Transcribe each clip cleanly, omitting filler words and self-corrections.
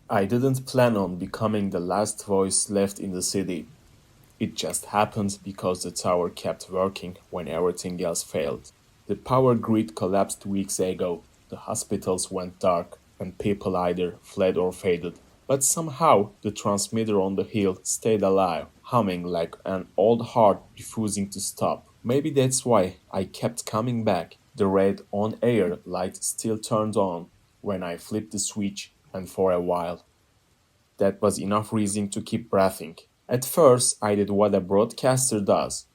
I didn't plan on becoming the last voice left in the city. It just happened because the tower kept working when everything else failed. The power grid collapsed weeks ago, the hospitals went dark, and people either fled or faded. But somehow the transmitter on the hill stayed alive, humming like an old heart refusing to stop. Maybe that's why I kept coming back. The red on air light still turned on when I flipped the switch, and for a while that was enough reason to keep breathing. At first, I did what a broadcaster does.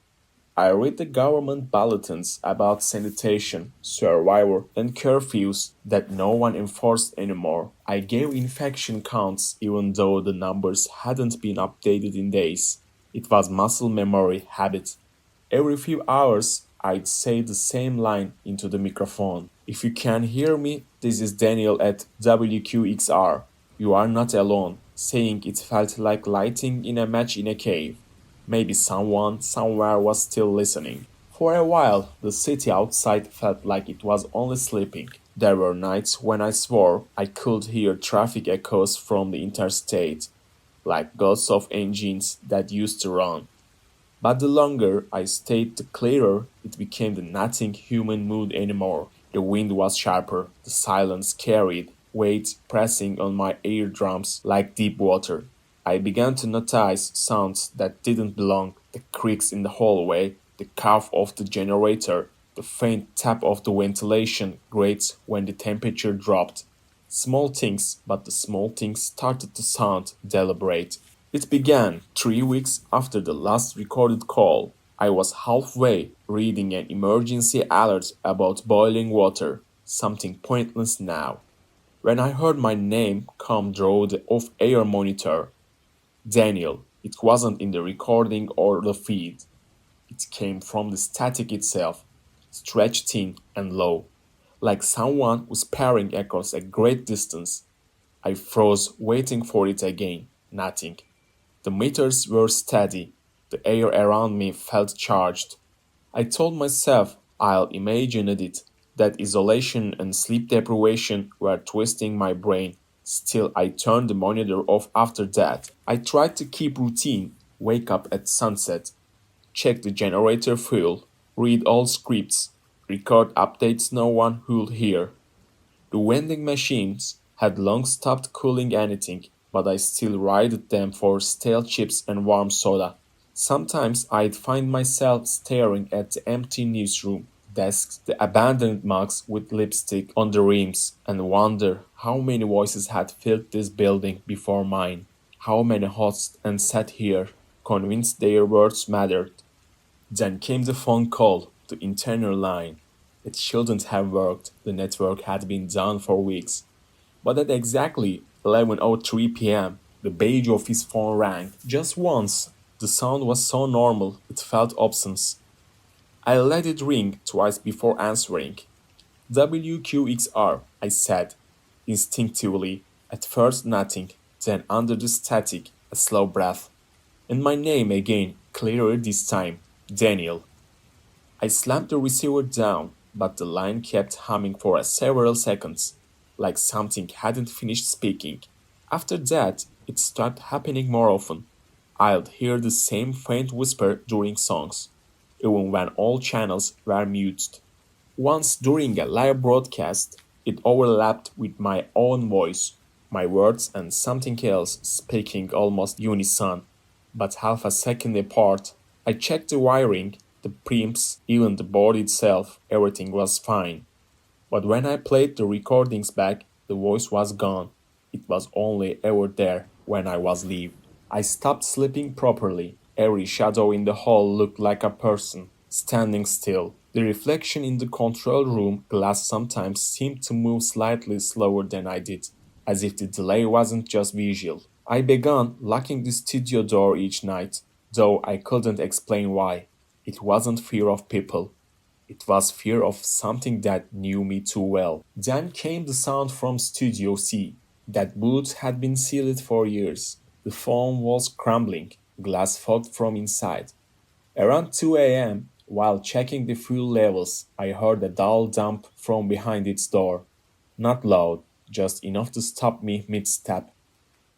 I read the government bulletins about sanitation, survivor, and curfews that no one enforced anymore. I gave infection counts even though the numbers hadn't been updated in days. It was muscle memory habit. Every few hours, I'd say the same line into the microphone. If you can hear me, this is Daniel at WQXR. You are not alone, saying it felt like lighting in a match in a cave. Maybe someone somewhere was still listening. For a while, the city outside felt like it was only sleeping. There were nights when I swore I could hear traffic echoes from the interstate, like ghosts of engines that used to run. But the longer I stayed, the clearer it became that nothing human moved anymore. The wind was sharper, the silence carried weight pressing on my eardrums like deep water. I began to notice sounds that didn't belong, the creaks in the hallway, the cough of the generator, the faint tap of the ventilation grates when the temperature dropped. Small things, but the small things started to sound deliberate. It began 3 weeks after the last recorded call. I was halfway reading an emergency alert about boiling water, something pointless now, when I heard my name come through the off-air monitor. Daniel. It wasn't in the recording or the feed. It came from the static itself, stretched thin and low, like someone whispering across a great distance. I froze, waiting for it again. Nothing. The meters were steady. The air around me felt charged. I told myself I'll imagine it, that isolation and sleep deprivation were twisting my brain. Still, I turned the monitor off after that. I tried to keep routine, wake up at sunset, check the generator fuel, read all scripts, record updates no one would hear. The vending machines had long stopped cooling anything, but I still raided them for stale chips and warm soda. Sometimes I'd find myself staring at the empty newsroom desks, the abandoned mugs with lipstick on the rims, and wonder how many voices had filled this building before mine. How many hosts and sat here, convinced their words mattered. Then came the phone call, the internal line. It shouldn't have worked, the network had been down for weeks. But at exactly 11:03 p.m., the beige office phone rang. Just once. The sound was so normal, it felt obscene. I let it ring twice before answering. WQXR, I said, instinctively. At first nothing, then under the static, a slow breath. And my name again, clearer this time. Daniel. I slammed the receiver down, but the line kept humming for several seconds, like something hadn't finished speaking. After that, it stopped happening more often. I'd hear the same faint whisper during songs, even when all channels were muted. Once during a live broadcast, it overlapped with my own voice, my words and something else speaking almost unison, but half a second apart. I checked the wiring, the preamps, even the board itself, everything was fine. But when I played the recordings back, the voice was gone. It was only ever there when I was leave. I stopped sleeping properly. Every shadow in the hall looked like a person, standing still. The reflection in the control room glass sometimes seemed to move slightly slower than I did, as if the delay wasn't just visual. I began locking the studio door each night, though I couldn't explain why. It wasn't fear of people. It was fear of something that knew me too well. Then came the sound from Studio C. That booth had been sealed for years. The foam was crumbling, glass fogged from inside. Around 2 a.m., while checking the fuel levels, I heard a dull dump from behind its door. Not loud, just enough to stop me mid-step.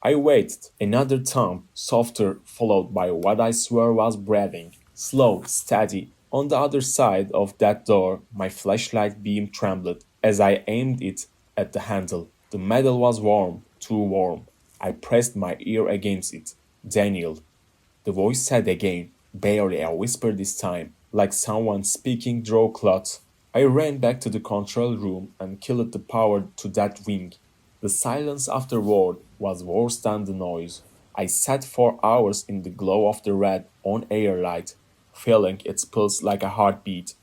I waited. Another thump, softer, followed by what I swear was breathing. Slow, steady. On the other side of that door, my flashlight beam trembled as I aimed it at the handle. The metal was warm, too warm. I pressed my ear against it. Daniel. The voice said again, barely a whisper this time, like someone speaking through cloth. I ran back to the control room and killed the power to that wing. The silence afterward was worse than the noise. I sat for hours in the glow of the red on-air light, feeling its pulse like a heartbeat.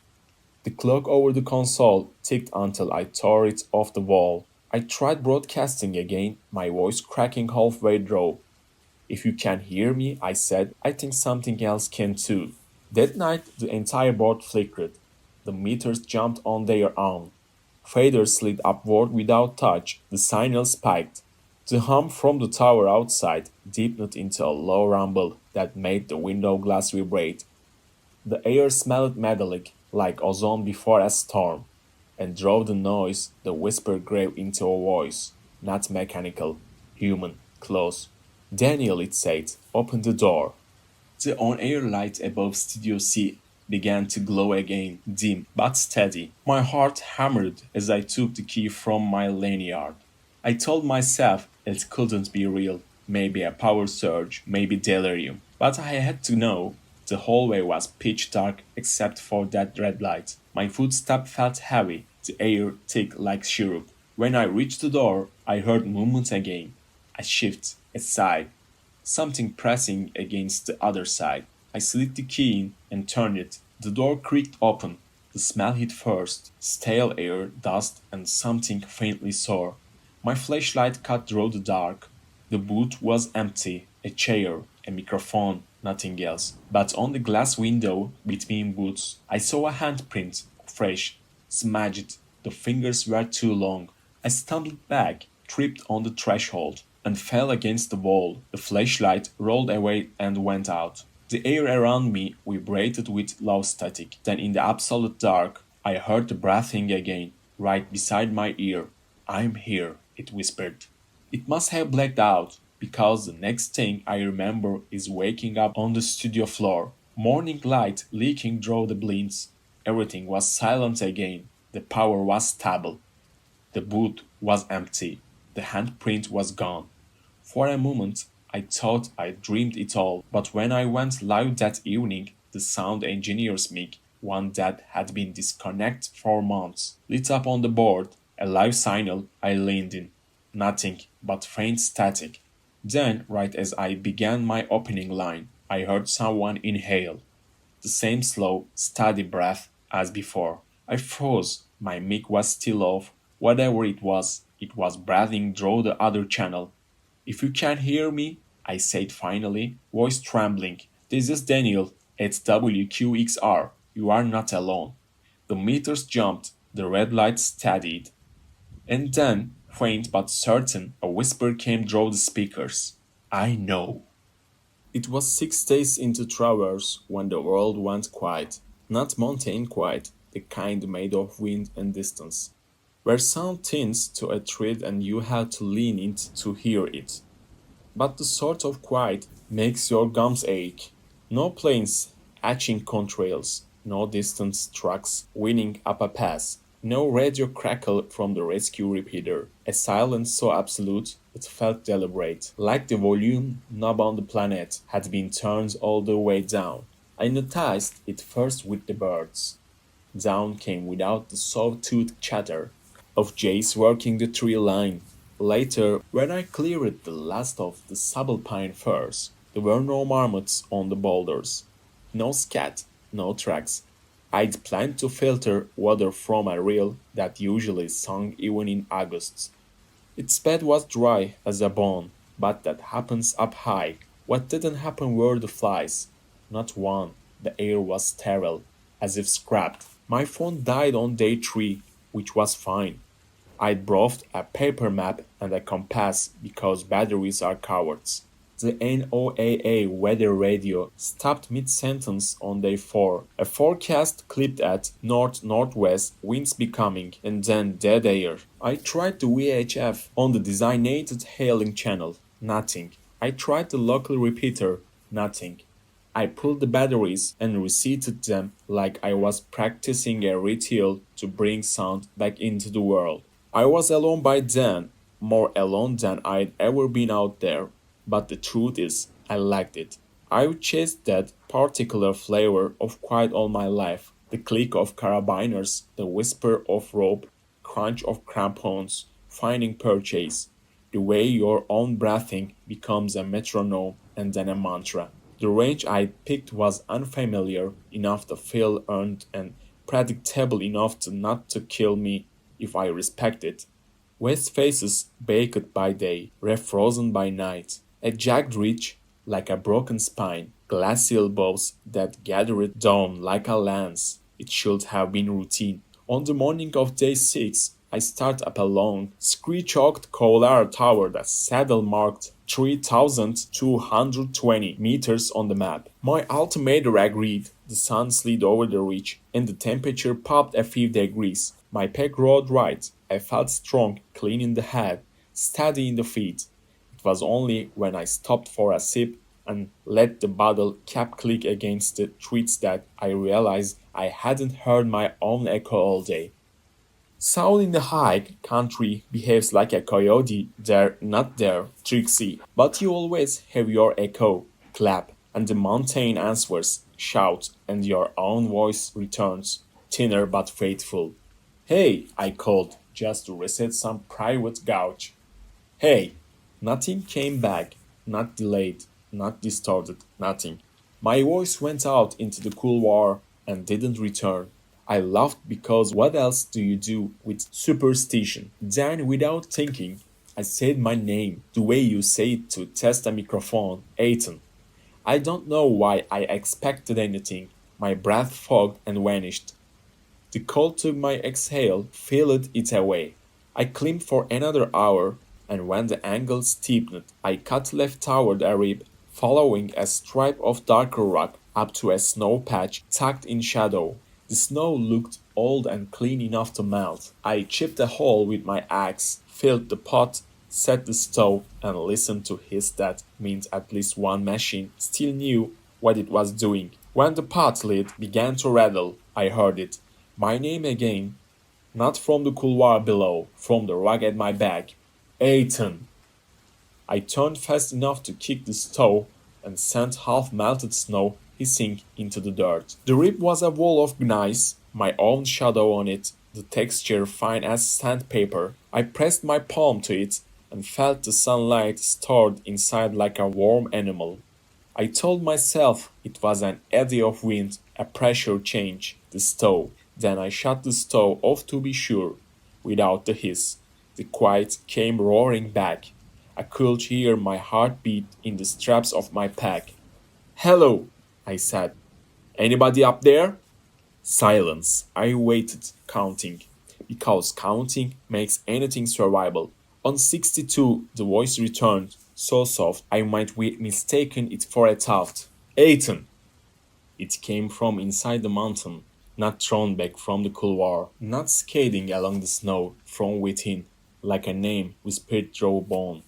The clock over the console ticked until I tore it off the wall. I tried broadcasting again, my voice cracking halfway through. If you can hear me, I said, I think something else can too. That night, the entire board flickered. The meters jumped on their own. Faders slid upward without touch. The signal spiked. The hum from the tower outside deepened into a low rumble that made the window glass vibrate. The air smelled metallic, like ozone before a storm, and through the noise the whisper grew into a voice, not mechanical, human, close. Daniel, it said, open the door. The on-air light above Studio C began to glow again, dim but steady. My heart hammered as I took the key from my lanyard. I told myself it couldn't be real. Maybe a power surge, maybe delirium. But I had to know. The hallway was pitch dark except for that red light. My footstep felt heavy, the air thick like syrup. When I reached the door, I heard movement again. A shift, a sigh, something pressing against the other side. I slid the key in and turned it. The door creaked open. The smell hit first, stale air, dust, and something faintly sour. My flashlight cut through the dark. The booth was empty. A chair, a microphone, nothing else. But on the glass window between booths, I saw a handprint, fresh, smudged. The fingers were too long. I stumbled back, tripped on the threshold, and fell against the wall. The flashlight rolled away and went out. The air around me vibrated with low static. Then in the absolute dark, I heard the breathing again, right beside my ear. I'm here, it whispered. It must have blacked out, because the next thing I remember is waking up on the studio floor. Morning light leaking through the blinds. Everything was silent again. The power was stable. The booth was empty. The handprint was gone. For a moment, I thought I dreamed it all, but when I went live that evening, the sound engineer's mic, one that had been disconnected for months, lit up on the board, a live signal. I leaned in. Nothing but faint static. Then, right as I began my opening line, I heard someone inhale. The same slow, steady breath as before. I froze. My mic was still off. Whatever it was breathing through the other channel. If you can hear me, I said finally, voice trembling. This is Daniel at WQXR. You are not alone. The meters jumped, the red light steadied. And then, faint but certain, a whisper came through the speakers. I know. It was 6 days into Traverse when the world went quiet. Not mountain quiet, the kind made of wind and distance, where sound thins to a thread and you have to lean in to hear it. But the sort of quiet makes your gums ache. No planes etching contrails, no distant trucks winning up a pass, no radio crackle from the rescue repeater. A silence so absolute it felt deliberate, like the volume knob on the planet had been turned all the way down. I noticed it first with the birds. Down came without the saw-toothed chatter of jays working the tree line. Later, when I cleared the last of the subalpine firs, there were no marmots on the boulders, no scat, no tracks. I'd planned to filter water from a rill that usually sung even in August. Its bed was dry as a bone, but that happens up high. What didn't happen were the flies. Not one. The air was sterile, as if scrapped. My phone died on day 3, which was fine. I'd brought a paper map and a compass because batteries are cowards. The NOAA weather radio stopped mid-sentence on day 4. A forecast clipped at north-northwest, winds becoming, and then dead air. I tried the VHF on the designated hailing channel. Nothing. I tried the local repeater. Nothing. I pulled the batteries and reseated them like I was practicing a ritual to bring sound back into the world. I was alone by then, more alone than I'd ever been out there, but the truth is, I liked it. I've chased that particular flavor of quiet all my life. The click of carabiners, the whisper of rope, crunch of crampons, finding purchase. The way your own breathing becomes a metronome and then a mantra. The range I picked was unfamiliar enough to feel earned and predictable enough to not to kill me if I respect it. West faces baked by day, refrozen by night. A jagged ridge like a broken spine, glacial bows that gathered down like a lance. It should have been routine. On the morning of day 6, I start up a long, scree-chalked Kolar tower that saddle marked 3,220 meters on the map. My altimeter agreed. The sun slid over the ridge, and the temperature popped a few degrees. My pack rode right. I felt strong, clean in the head, steady in the feet. It was only when I stopped for a sip and let the bottle cap click against the treats that I realized I hadn't heard my own echo all day. Sound in the high country behaves like a coyote, there, not there, tricksy. But you always have your echo, clap, and the mountain answers, shout, and your own voice returns, thinner but faithful. Hey, I called, just to reset some private gouge. Hey, nothing came back, not delayed, not distorted, nothing. My voice went out into the cool war and didn't return. I laughed because what else do you do with superstition? Then, without thinking, I said my name the way you say it to test a microphone, Ethan. I don't know why I expected anything. My breath fogged and vanished. The cold took my exhale, filled it away. I climbed for another hour, and when the angle steepened, I cut left toward a rib, following a stripe of darker rock up to a snow patch tucked in shadow. The snow looked old and clean enough to melt. I chipped a hole with my axe, filled the pot, set the stove, and listened to hiss that meant at least one machine still knew what it was doing. When the pot lid began to rattle, I heard it. My name again, not from the couloir below, from the rug at my back. Ethan. I turned fast enough to kick the stove and sent half-melted snow hissing into the dirt. The rib was a wall of gneiss, my own shadow on it, the texture fine as sandpaper. I pressed my palm to it and felt the sunlight stored inside like a warm animal. I told myself it was an eddy of wind, a pressure change, the stove. Then I shut the stove off to be sure, without the hiss. The quiet came roaring back. I could hear my heart beat in the straps of my pack. Hello, I said. Anybody up there? Silence. I waited, counting. Because counting makes anything survivable. On 62, the voice returned, so soft I might be mistaken it for a tuft. Ethan! It came from inside the mountain, not thrown back from the couloir, not skating along the snow from within, like a name whispered through bone.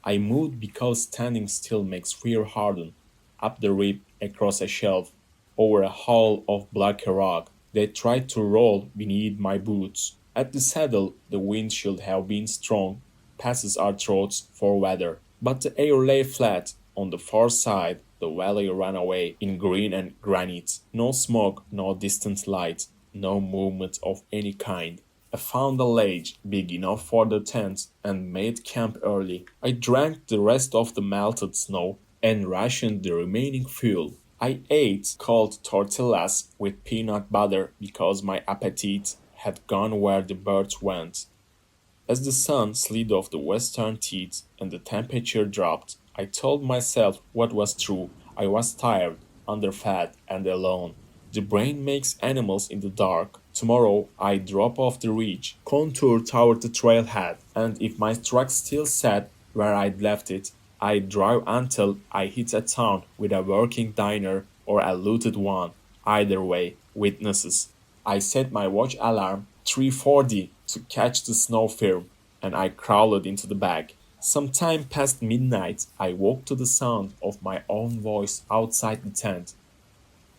I moved because standing still makes fear harden, up the rib, across a shelf, over a hole of black rock. They tried to roll beneath my boots. At the saddle, the wind should have been strong, passes our throats for weather. But the air lay flat. On the far side, the valley ran away in green and granite. No smoke, no distant light, no movement of any kind. I found a ledge big enough for the tent and made camp early. I drank the rest of the melted snow and rationed the remaining fuel. I ate cold tortillas with peanut butter because my appetite had gone where the birds went. As the sun slid off the western teeth and the temperature dropped, I told myself what was true. I was tired, underfed, and alone. The brain makes animals in the dark. Tomorrow I drop off the ridge, contour toward the trailhead, and if my truck still sat where I'd left it, I'd drive until I hit a town with a working diner or a looted one. Either way, witnesses. I set my watch alarm 3:40 to catch the snow firm, and I crawled into the bag. Some time past midnight, I woke to the sound of my own voice outside the tent.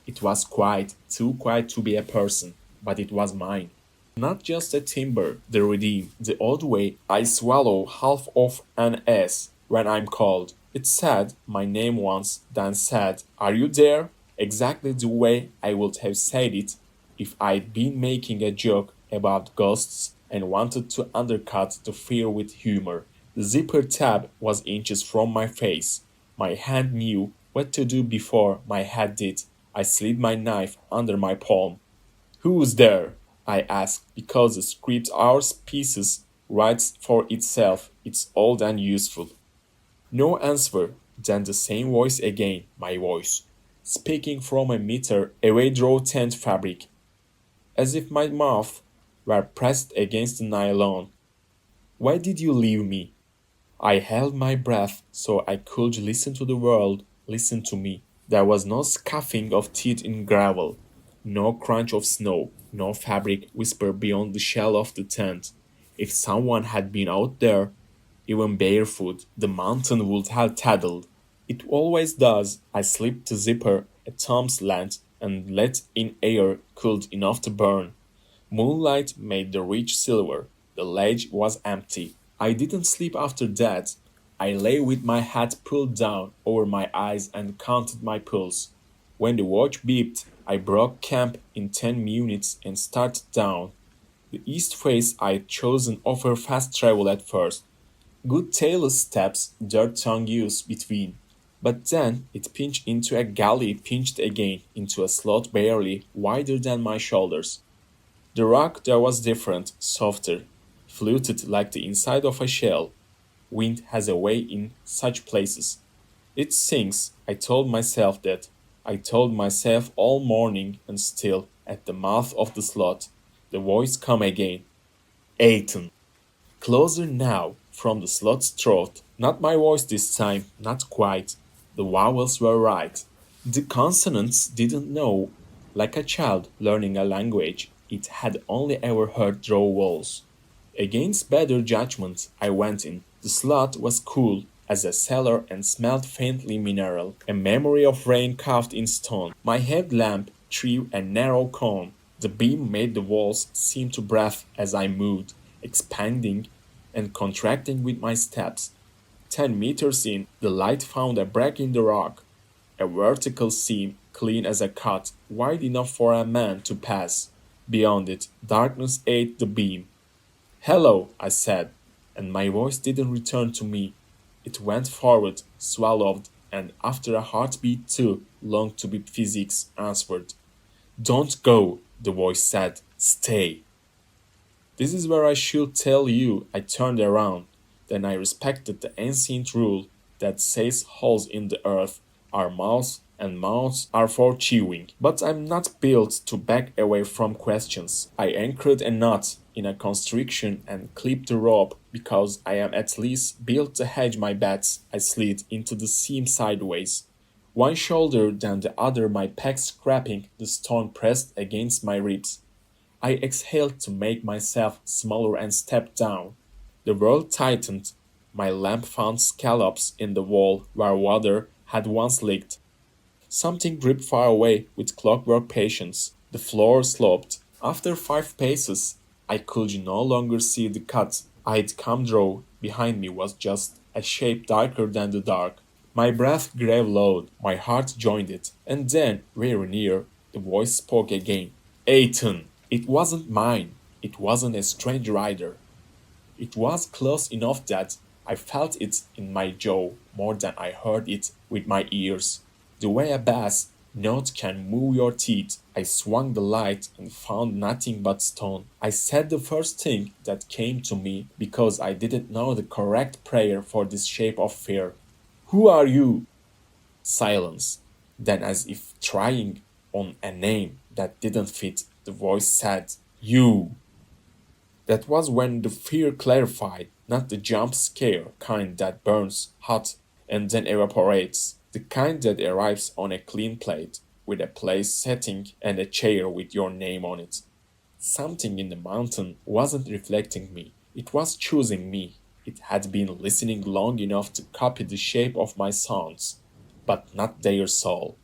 It was quiet, too quiet to be a person, but it was mine. Not just a timber, the redeem, the old way I swallow half of an S when I'm called. It said my name once, then said, "Are you there?" Exactly the way I would have said it if I'd been making a joke about ghosts and wanted to undercut the fear with humor. The zipper tab was inches from my face. My hand knew what to do before my head did. I slid my knife under my palm. "Who's there?" I asked, because the script ours pieces writes for itself. It's old and useful. No answer. Then the same voice again, my voice, speaking from a meter away through tent fabric, as if my mouth were pressed against the nylon. "Why did you leave me?" I held my breath so I could listen to the world listen to me. There was no scuffing of teeth in gravel, no crunch of snow, no fabric whisper beyond the shell of the tent. If someone had been out there, even barefoot, the mountain would have tattled. It always does. I slipped the zipper a thumb's length and let in air cooled enough to burn. Moonlight made the ridge silver. The ledge was empty. I didn't sleep after that. I lay with my hat pulled down over my eyes and counted my pulse. When the watch beeped, I broke camp in 10 minutes and started down. The east face I'd chosen offered fast travel at first. Good tailless steps, dirt tongue use between. But then it pinched into a gully, pinched again into a slot barely wider than my shoulders. The rock there was different, softer, fluted like the inside of a shell. Wind has a way in such places. It sinks, I told myself that. I told myself all morning, and still, at the mouth of the slot, the voice come again. Ethan. Closer now, from the slot's throat. Not my voice this time, not quite. The vowels were right. The consonants didn't know. Like a child learning a language, it had only ever heard draw walls. Against better judgment, I went in. The slot was cool as a cellar and smelled faintly mineral, a memory of rain carved in stone. My headlamp threw a narrow cone. The beam made the walls seem to breathe as I moved, expanding and contracting with my steps. 10 meters in, the light found a break in the rock, a vertical seam, clean as a cut, wide enough for a man to pass. Beyond it, darkness ate the beam. "Hello," I said, and my voice didn't return to me. It went forward, swallowed, and after a heartbeat too long to be physics, answered. "Don't go," the voice said. "Stay." This is where I should tell you I turned around. Then I respected the ancient rule that says holes in the earth are mouths and mouths are for chewing. But I'm not built to back away from questions. I anchored a knot in a constriction and clipped the rope because I am at least built to hedge my bets. I slid into the seam sideways. One shoulder then the other, my pec scraping the stone pressed against my ribs. I exhaled to make myself smaller and stepped down. The world tightened. My lamp found scallops in the wall where water had once leaked. Something dripped far away with clockwork patience. The floor sloped. After 5 paces, I could no longer see the cut I'd come through. Behind me was just a shape darker than the dark. My breath gave loud. My heart joined it. And then, very near, the voice spoke again. "Ethan." It wasn't mine. It wasn't a stranger either. It was close enough that I felt it in my jaw more than I heard it with my ears. The way a bass note can move your teeth. I swung the light and found nothing but stone. I said the first thing that came to me because I didn't know the correct prayer for this shape of fear. "Who are you?" Silence. Then, as if trying on a name that didn't fit, the voice said, "You." That was when the fear clarified, not the jump scare kind that burns hot and then evaporates, the kind that arrives on a clean plate, with a place setting and a chair with your name on it. Something in the mountain wasn't reflecting me, it was choosing me. It had been listening long enough to copy the shape of my sounds, but not their soul.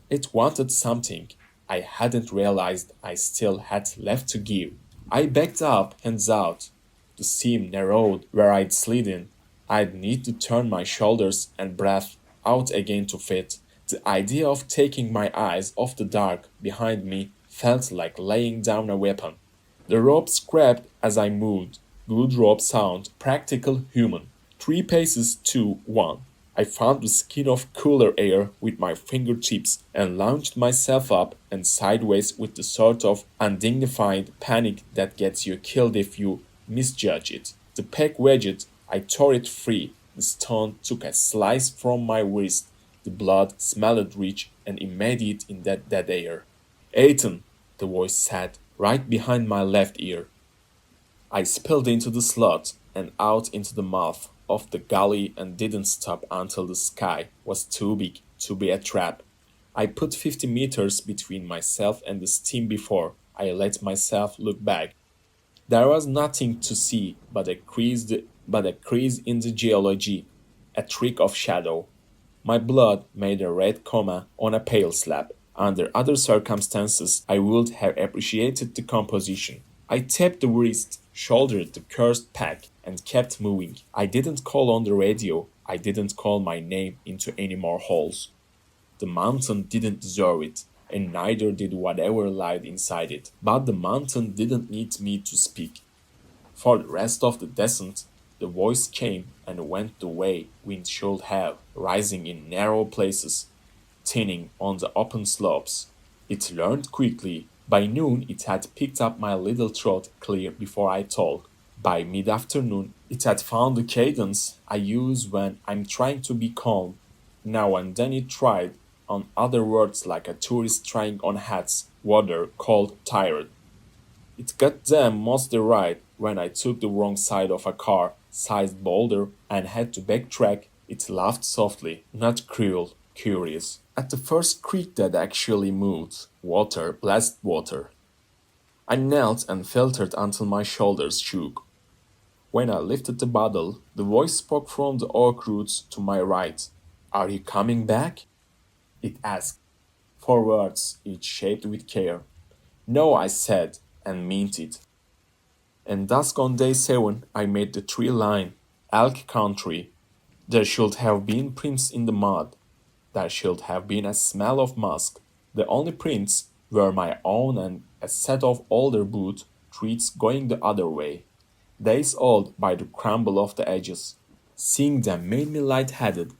It wanted something I hadn't realized I still had left to give. I backed up, hands out. The seam narrowed where I'd slid in. I'd need to turn my shoulders and breath out again to fit. The idea of taking my eyes off the dark behind me felt like laying down a weapon. The rope scraped as I moved. Good rope sound, practical, human. 3 paces, two, one. I found the skin of cooler air with my fingertips and launched myself up and sideways with the sort of undignified panic that gets you killed if you misjudge it. The peg wedged, I tore it free. The stone took a slice from my wrist. The blood smelled rich and immediate in that dead air. Ethan, the voice said, right behind my left ear. I spilled into the slot and out into the mouth of the gully and didn't stop until the sky was too big to be a trap. I put 50 meters between myself and the steam before I let myself look back. There was nothing to see but a crease in the geology, a trick of shadow. My blood made a red comma on a pale slab. Under other circumstances, I would have appreciated the composition. I tapped the wrist, shouldered the cursed pack, and kept moving. I didn't call on the radio. I didn't call my name into any more holes. The mountain didn't deserve it, and neither did whatever lied inside it. But the mountain didn't need me to speak. For the rest of the descent, the voice came and went the way wind should have, rising in narrow places, thinning on the open slopes. It learned quickly. By noon, it had picked up my little throat clear before I talk. By mid-afternoon, it had found the cadence I use when I'm trying to be calm. Now and then it tried on other words like a tourist trying on hats, water, cold, tired. It got them mostly right when I took the wrong side of a car-sized boulder and had to backtrack. It laughed softly, not cruel, curious. At the first creek that actually moved, water, blessed water. I knelt and filtered until my shoulders shook. When I lifted the bottle, the voice spoke from the oak roots to my right. Are you coming back? It asked. 4 words, each shaped with care. No, I said, and meant it. And dusk on day 7, I made the tree line, elk country. There should have been prints in the mud. There should have been a smell of musk. The only prints were my own and a set of older boot treads going the other way, days old by the crumble of the edges. Seeing them made me light-headed.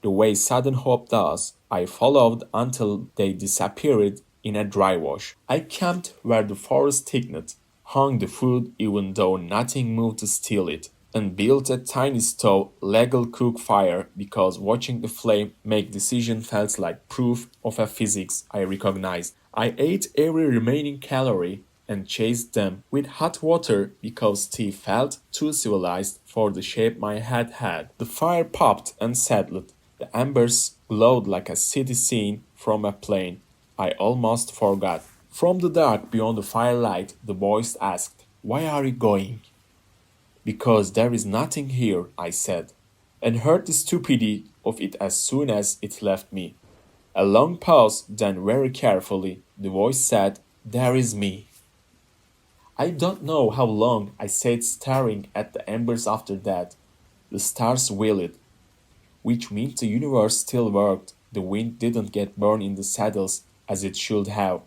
The way sudden hope does, I followed until they disappeared in a dry wash. I camped where the forest thickened, hung the food even though nothing moved to steal it, and built a tiny stove legal cook fire because watching the flame make decision felt like proof of a physics I recognized. I ate every remaining calorie and chased them with hot water because tea felt too civilized for the shape my head had. The fire popped and settled. The embers glowed like a city scene from a plane. I almost forgot. From the dark beyond the firelight, the voice asked, "Why are you going?" "Because there is nothing here," I said, and heard the stupidity of it as soon as it left me. A long pause, then very carefully, the voice said, "There is me." I don't know how long I sat staring at the embers after that. The stars wheeled, which meant the universe still worked. The wind didn't get burned in the saddles as it should have,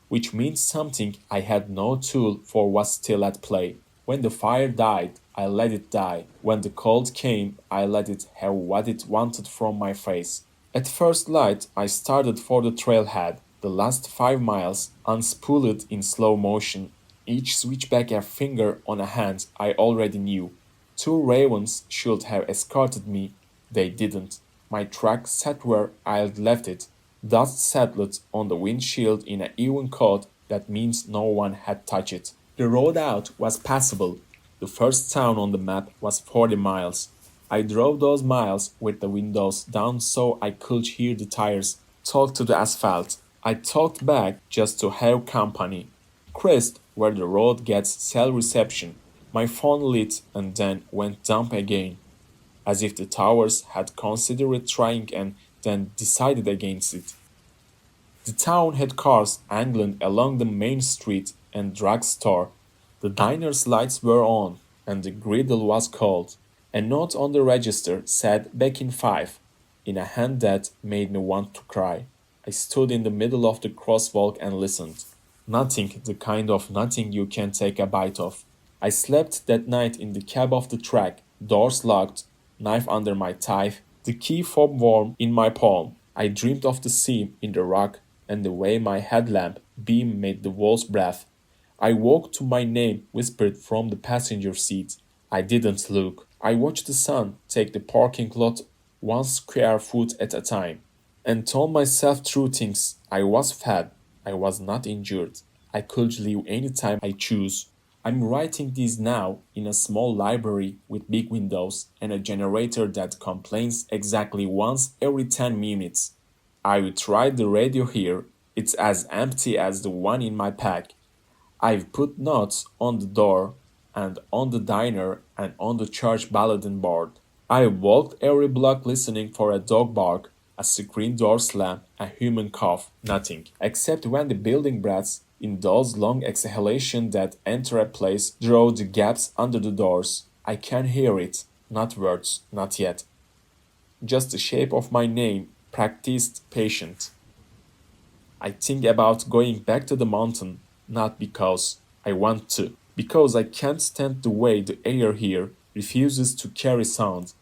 which means something I had no tool for was still at play. When the fire died, I let it die. When the cold came, I let it have what it wanted from my face. At first light, I started for the trailhead. The last 5 miles, unspooled in slow motion, each switchback a finger on a hand I already knew. 2 ravens should have escorted me. They didn't. My truck sat where I'd left it. Dust settled on the windshield in an even coat that means no one had touched it. The road out was passable. The first town on the map was 40 miles. I drove those miles with the windows down so I could hear the tires talk to the asphalt. I talked back just to have company. Crest, where the road gets cell reception. My phone lit and then went dumb again, as if the towers had considered trying and then decided against it. The town had cars angling along the main street and drugstore. The diner's lights were on, and the griddle was cold. A note on the register said back in 5, in a hand that made me want to cry. I stood in the middle of the crosswalk and listened. Nothing, the kind of nothing you can take a bite of. I slept that night in the cab of the truck, doors locked, knife under my thigh, the key fob warm in my palm. I dreamed of the seam in the rock and the way my headlamp beam made the walls breath. I woke to my name whispered from the passenger seat. I didn't look. I watched the sun take the parking lot one square foot at a time, and told myself true things. I was fed. I was not injured. I could leave anytime I choose. I'm writing these now in a small library with big windows and a generator that complains exactly once every 10 minutes. I tried the radio here. It's as empty as the one in my pack. I've put notes on the door, and on the diner, and on the church bulletin board. I walked every block listening for a dog bark, a screen door slam, a human cough, nothing, except when the building breaths in those long exhalations that enter a place draw the gaps under the doors. I can hear it, not words, not yet. Just the shape of my name, practiced patient. I think about going back to the mountain, not because I want to, because I can't stand the way the air here refuses to carry sound.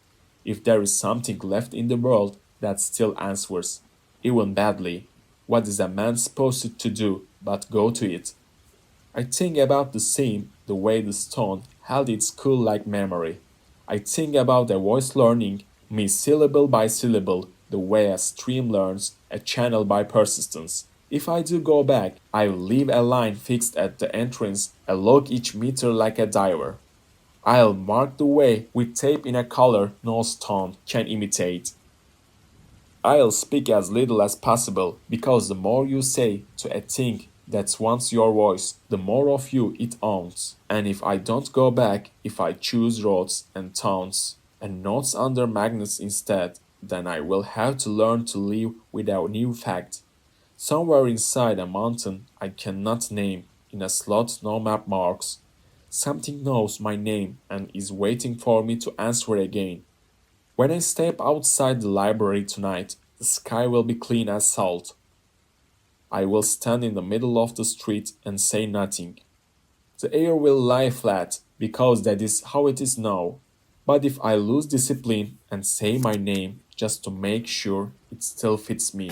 If there is something left in the world that still answers, even badly, what is a man supposed to do but go to it? I think about the seam, the way the stone held its cool like memory. I think about a voice learning me syllable by syllable, the way a stream learns a channel by persistence. If I do go back, I will leave a line fixed at the entrance, a log each meter like a diver. I'll mark the way with tape in a color no stone can imitate. I'll speak as little as possible because the more you say to a thing that wants your voice, the more of you it owns. And if I don't go back, if I choose roads and towns and notes under magnets instead, then I will have to learn to live with a new fact. Somewhere inside a mountain I cannot name, in a slot no map marks, something knows my name and is waiting for me to answer again. When I step outside the library tonight, the sky will be clean as salt. I will stand in the middle of the street and say nothing. The air will lie flat, because that is how it is now. But if I lose discipline and say my name just to make sure it still fits me,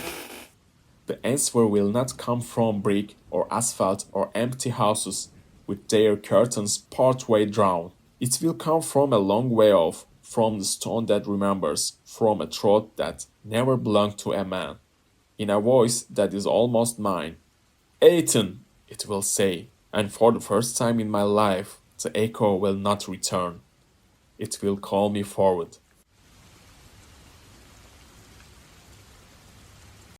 the answer will not come from brick or asphalt or empty houses with their curtains partway drawn. It will come from a long way off, from the stone that remembers, from a throat that never belonged to a man, in a voice that is almost mine. Ethan, it will say, and for the first time in my life, the echo will not return. It will call me forward.